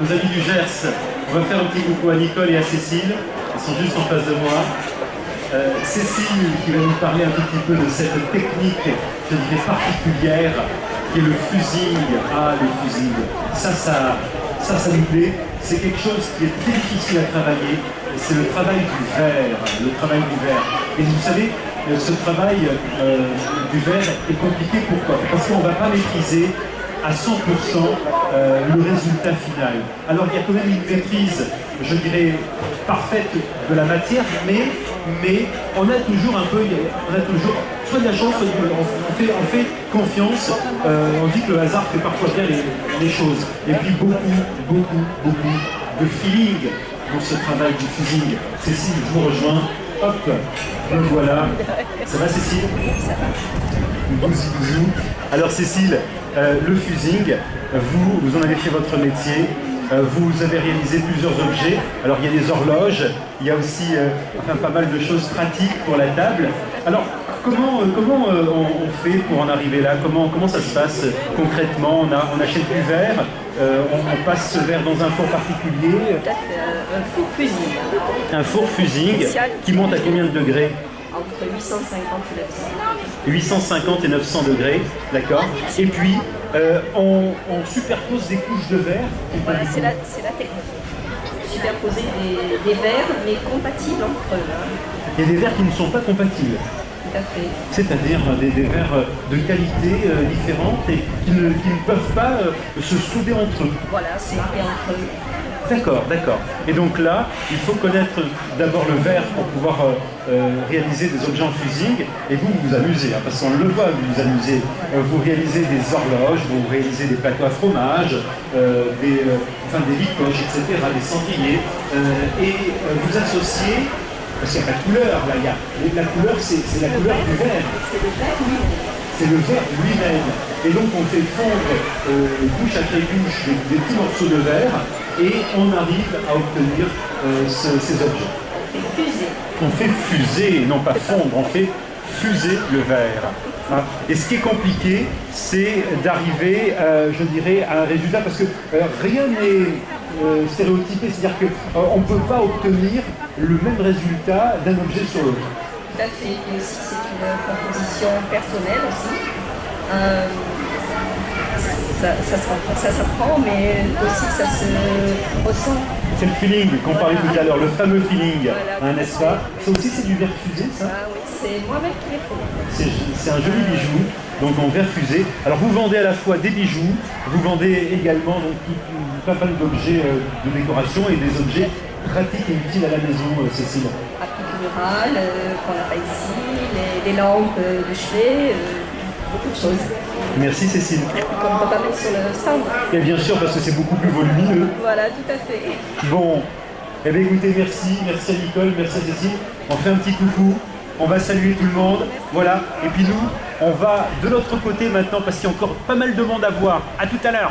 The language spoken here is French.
nos amis du Gers. On va faire un petit coucou à Nicole et à Cécile. Elles sont juste en face de moi. Cécile qui va nous parler un tout petit peu de cette technique, je dirais particulière, qui est le fusing. Ah, le fusing. Ça nous plaît. C'est quelque chose qui est très difficile à travailler. C'est le travail du verre. Le travail du verre. Et vous savez, ce travail du verre est compliqué. Pourquoi? Parce qu'on ne va pas maîtriser à 100% le résultat final. Alors il y a quand même une maîtrise, je dirais, parfaite de la matière, mais on a toujours un peu, soit de la chance, soit on fait confiance, on dit que le hasard fait parfois bien les choses. Et puis beaucoup de feeling dans ce travail du fusing. Cécile, je vous rejoins. Hop, me voilà. Ça va Cécile? Ça va. Bisous. Alors Cécile, le fusing, vous en avez fait votre métier, vous avez réalisé plusieurs objets. Alors il y a des horloges, il y a aussi pas mal de choses pratiques pour la table. Alors comment on fait pour en arriver là? Comment ça se passe concrètement? On achète du verre, on passe ce verre dans un four particulier. Un four fusing. Un four fusing qui monte à combien de degrés? Entre 850 et 900. 850 et 900 degrés, d'accord. Et puis, on superpose des couches de verre. Voilà, c'est la technique. Superposer des verres, mais compatibles entre eux. Hein. Il y a des verres qui ne sont pas compatibles. Tout à fait. C'est-à-dire des verres de qualité différente et qui ne peuvent pas se souder entre eux. Voilà, c'est entre eux. D'accord. Et donc là, il faut connaître d'abord le verre pour pouvoir réaliser des objets en fusing. Et vous vous amusez, hein, parce qu'on le voit, vous vous amusez. Vous réalisez des horloges, vous réalisez des plateaux à fromage, des licoches, etc., des cendriers. Et vous associez, parce qu'il y a la couleur, là, la couleur, c'est la couleur du verre. C'est le verre lui-même. C'est le verre lui-même. Et donc on fait fondre couche après couche des petits morceaux de verre et on arrive à obtenir ces objets. On fait fuser, non pas fondre, on fait fuser le verre. Hein. Et ce qui est compliqué, c'est d'arriver, je dirais, à un résultat, parce que rien n'est stéréotypé, c'est-à-dire qu'on ne peut pas obtenir le même résultat d'un objet sur l'autre. Tout à fait. Et aussi, c'est une composition personnelle aussi. Ça s'apprend, mais aussi ça se ressent. C'est le feeling qu'on parlait tout à l'heure, le fameux feeling, voilà, n'est-ce pas? Ça aussi, c'est du verre fusé, ça? Ah oui, c'est moi-même qui l'ai fait. C'est un joli bijou, donc en verre fusé. Alors vous vendez à la fois des bijoux, vous vendez également donc, pas mal d'objets de décoration et des objets pratiques et utiles à la maison, Cécile. Applique murale, qu'on n'a pas ici, les lampes de chevet, beaucoup de choses. Merci Cécile. Qu'on ne peut pas mettre sur le stand. Et bien sûr, parce que c'est beaucoup plus volumineux. Voilà, tout à fait. Bon, eh bien écoutez, merci à Nicole, merci à Cécile. On fait un petit coucou, on va saluer tout le monde. Voilà, et puis nous, on va de l'autre côté maintenant parce qu'il y a encore pas mal de monde à voir. À tout à l'heure.